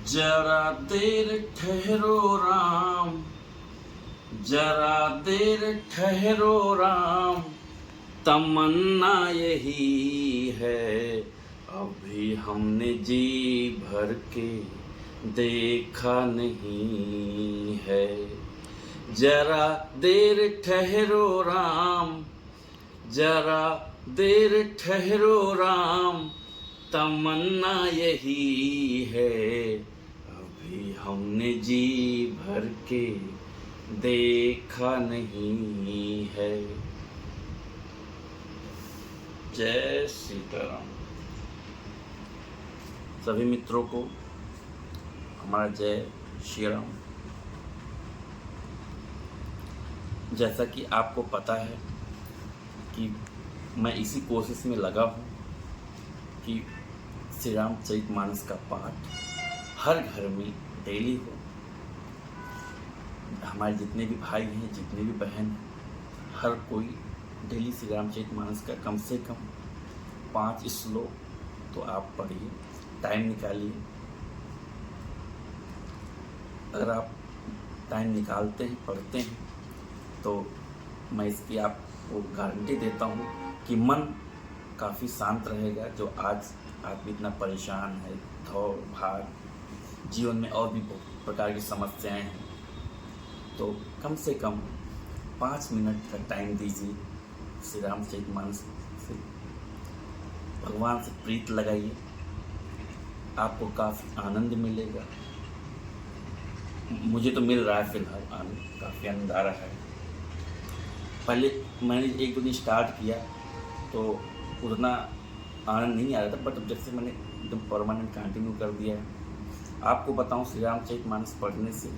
जरा देर ठहरो राम, जरा देर ठहरो राम, तमन्ना यही है, अभी हमने जी भर के देखा नहीं है। जरा देर ठहरो राम, जरा देर ठहरो राम, तमन्ना यही है, अभी हमने जी भर के देखा नहीं है। जय सीताराम। सभी मित्रों को हमारा जय श्री राम। जैसा कि आपको पता है कि मैं इसी कोशिश में लगा हूँ कि श्री रामचरितमानस का पाठ हर घर में डेली हो। हमारे जितने भी भाई हैं, जितने भी बहन हैं, हर कोई डेली श्री रामचरितमानस का कम से कम 5 श्लोक तो आप पढ़िए, टाइम निकालिए। अगर आप टाइम निकालते हैं, पढ़ते हैं, तो मैं इसकी आपको गारंटी देता हूँ कि मन काफ़ी शांत रहेगा। जो आज आदमी इतना परेशान है, दौड़ भाग, जीवन में और भी बहुत प्रकार की समस्याएं हैं, तो कम से कम 5 मिनट का टाइम दीजिए। श्री रामचरितमानस से भगवान से प्रीत लगाइए, आपको काफ़ी आनंद मिलेगा। मुझे तो मिल रहा है फिलहाल आनंद, काफ़ी आनंद आ रहा है। पहले मैंने 1-2 दिन स्टार्ट किया तो उतना आनंद नहीं आ रहा था, बट जब से मैंने एकदम परमानेंट कंटिन्यू कर दिया है। आपको बताऊं, श्री रामचरितमानस पढ़ने से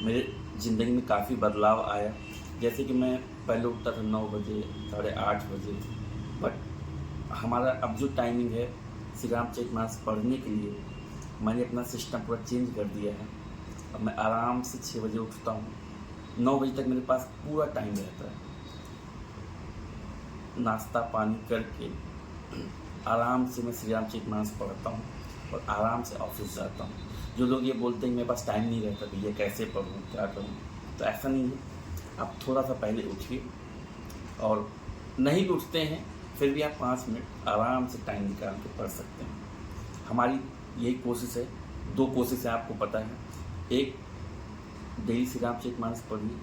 मेरे ज़िंदगी में काफ़ी बदलाव आया। जैसे कि मैं पहले उठता था 9 बजे, 8:30 बजे, बट हमारा अब जो टाइमिंग है श्री रामचरितमानस पढ़ने के लिए, मैंने अपना सिस्टम पूरा चेंज कर दिया है। अब मैं आराम से 6 बजे उठता हूँ, 9 बजे तक मेरे पास पूरा टाइम रहता है। नाश्ता पानी करके आराम से मैं श्री रामचरितमानस पढ़ता हूँ और आराम से ऑफिस जाता हूँ। जो लोग ये बोलते हैं मेरे पास टाइम नहीं रहता, भैया कैसे पढ़ूँ, क्या करूँ, तो ऐसा नहीं है। आप थोड़ा सा पहले उठिए, और नहीं भी उठते हैं फिर भी आप 5 मिनट आराम से टाइम निकाल के पढ़ सकते हैं। हमारी यही कोशिश है। 2 कोशिश है, आपको पता है। एक, डेली श्री रामचरितमानस पढ़िए,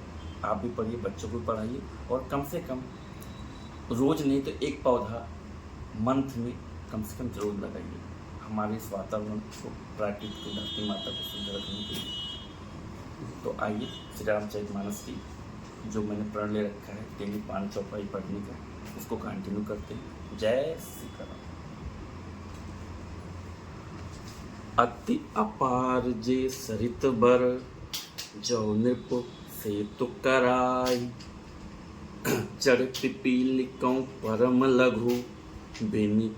आप भी पढ़िए, बच्चों को पढ़ाइए, और कम से कम रोज़ नहीं तो एक पौधा मंथ में कम से कम जरूर लगाइए, हमारे इस वातावरण को, प्रकृति को, धरती माता को शुद्ध रखने के लिए। तो आइए श्री रामचरितमानस की जो मैंने प्रण ले रखा है डेली 5 चौपाई पढ़ने का, उसको कंटिन्यू करते हैं। जय सीताराम। अति अपार जे सरित बर, जो नृप सेतु कराई, चढ़ पिपीलिकों परम लघु, बिनि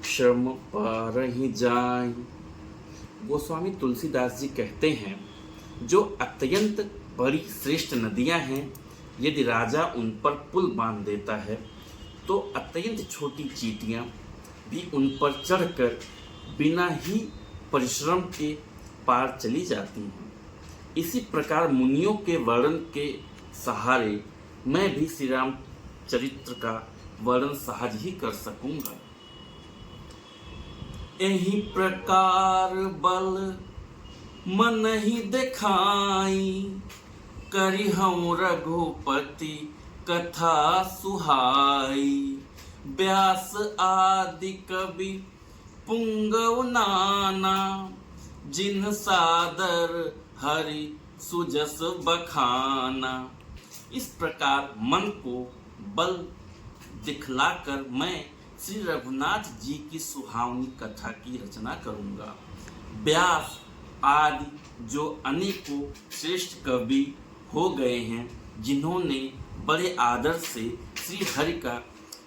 श्रम पारहि जाई। गोस्वामी तुलसीदास जी कहते हैं, जो अत्यंत बड़ी श्रेष्ठ नदियां हैं, यदि राजा उन पर पुल बांध देता है तो अत्यंत छोटी चींटियां भी उन पर चढ़कर बिना ही परिश्रम के पार चली जाती हैं। इसी प्रकार मुनियों के वर्णन के सहारे मैं भी श्री राम चरित्र का वर्णन सहज ही कर सकूंगा। यही प्रकार बल मन ही दिखाई, करिहऊँ रघुपति कथा सुहाई। व्यास आदि कवि पुंगव नाना, जिन सादर हरि सुजस बखाना। इस प्रकार मन को बल दिखलाकर मैं श्री रघुनाथ जी की सुहावनी कथा की रचना करूंगा। व्यास आदि जो अनेकों श्रेष्ठ कवि हो गए हैं, जिन्होंने बड़े आदर से श्री हरि का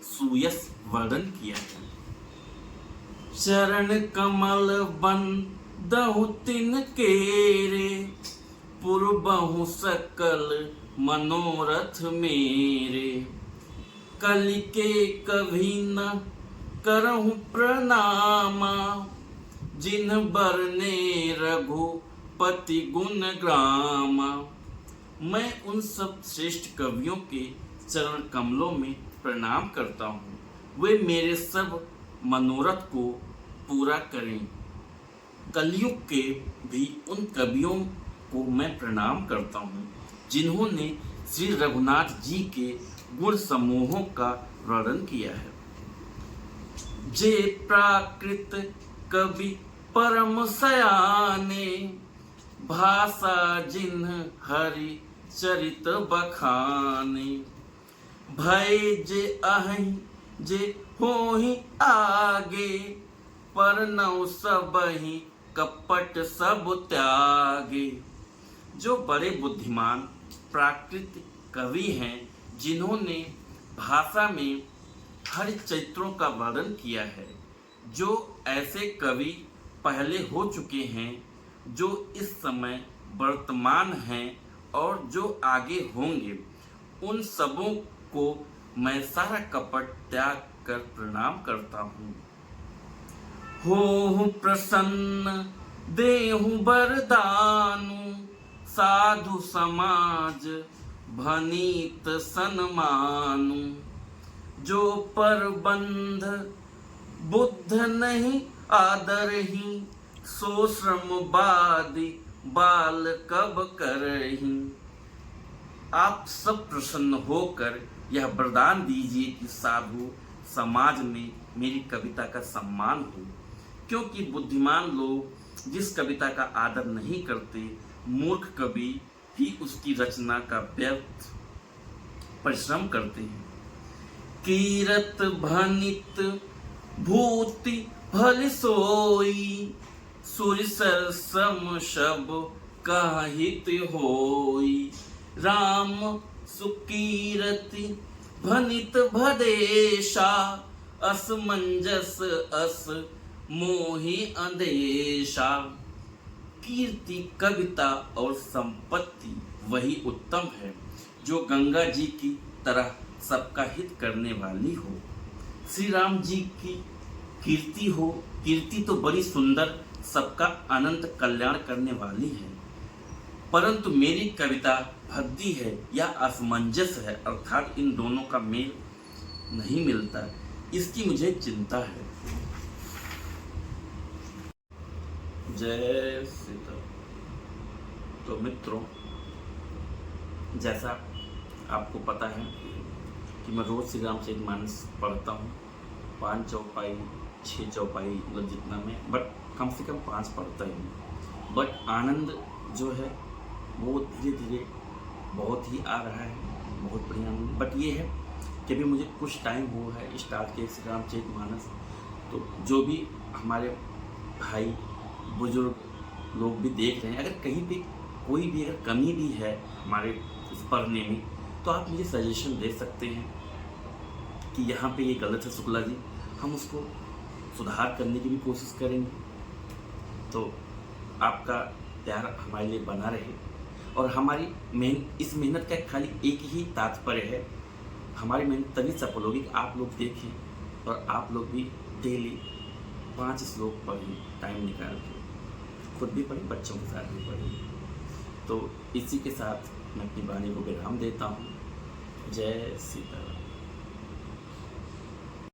सुयश वर्णन किया है। चरण कमल बंदहु तिन केरे, पूर्बहु सकल मनोरथ मेरे। कलिके कभी न करहु प्रणामा, जिन्ह बरने रघुपति गुण ग्राम। मैं उन सब श्रेष्ठ कवियों के चरण कमलों में प्रणाम करता हूँ। वे मेरे सब मनोरथ को पूरा करें। कलयुग के भी उन कवियों को मैं प्रणाम करता हूँ जिन्होंने श्री रघुनाथ जी के गुण समूहों का वर्णन किया है। जे प्राकृत कवि परम सयाने, भाषा जिन्ह हरि चरित बखाने। भय जे अहि जे होहि आगे, पर नौ सबहि कपट सब त्यागे। जो बड़े बुद्धिमान प्राकृत कवि हैं जिन्होंने भाषा में हर चरित्रों का वर्णन किया है। जो ऐसे कवि पहले हो चुके हैं, जो इस समय वर्तमान हैं और जो आगे होंगे, उन सबों को मैं सारा कपट त्याग कर प्रणाम करता हूँ। हो प्रसन्न देहु बरदानु, साधु समाज भनीत सन्मानु। जो पर बंध बुद्ध नहीं आदरहि, सो श्रम बादि बाल कब करहि। आप सब प्रसन्न होकर यह वरदान दीजिए कि साधु समाज में मेरी कविता का सम्मान हो, क्योंकि बुद्धिमान लोग जिस कविता का आदर नहीं करते, मूर्ख कवि ही उसकी रचना का व्यर्थ परिश्रम करते हैं। कीरत भनित भूति भल सोई, सुरसर सम शब काहित होई। राम सुकीरति भनित भदेशा, असमंजस अस मोहि अंदेशा। कीर्ति, कविता और संपत्ति वही उत्तम है जो गंगा जी की तरह सबका हित करने वाली हो। श्री राम जी की कीर्ति हो, कीर्ति तो बड़ी सुंदर, सबका अनंत कल्याण करने वाली है, परंतु मेरी कविता भद्दी है या असमंजस है, अर्थात इन दोनों का मेल नहीं मिलता, इसकी मुझे चिंता है। जय सीता। तो मित्रों, जैसा आपको पता है कि मैं रोज श्री रामचरितमानस पढ़ता हूँ, 5 चौपाई 6 चौपाई मतलब जितना मैं, बट कम से कम 5 पढ़ता ही हूँ। बट आनंद जो है वो धीरे धीरे बहुत ही आ रहा है, बहुत बढ़िया आनंद। बट ये है कि अभी मुझे कुछ टाइम हुआ है स्टार्ट किए श्री रामचरितमानस, तो जो भी हमारे भाई बुजुर्ग लोग भी देख रहे हैं, अगर कहीं पे कोई भी अगर कमी भी है हमारे इस पढ़ने में, तो आप मुझे सजेशन दे सकते हैं कि यहाँ पे ये गलत है शुक्ला जी, हम उसको सुधार करने की भी कोशिश करेंगे। तो आपका प्यार हमारे लिए बना रहे, और हमारी इस मेहनत का खाली एक ही तात्पर्य है, हमारी मेहनत तभी सफल होगी कि आप लोग देखें और आप लोग भी डेली 5 श्लोक पढ़ें, टाइम निकाल के, खुद भी पढ़ें, बच्चों के साथ भी पढ़ें। तो इसी के साथ मैं अपनी वाणी को विराम देता हूँ। जय सीताराम।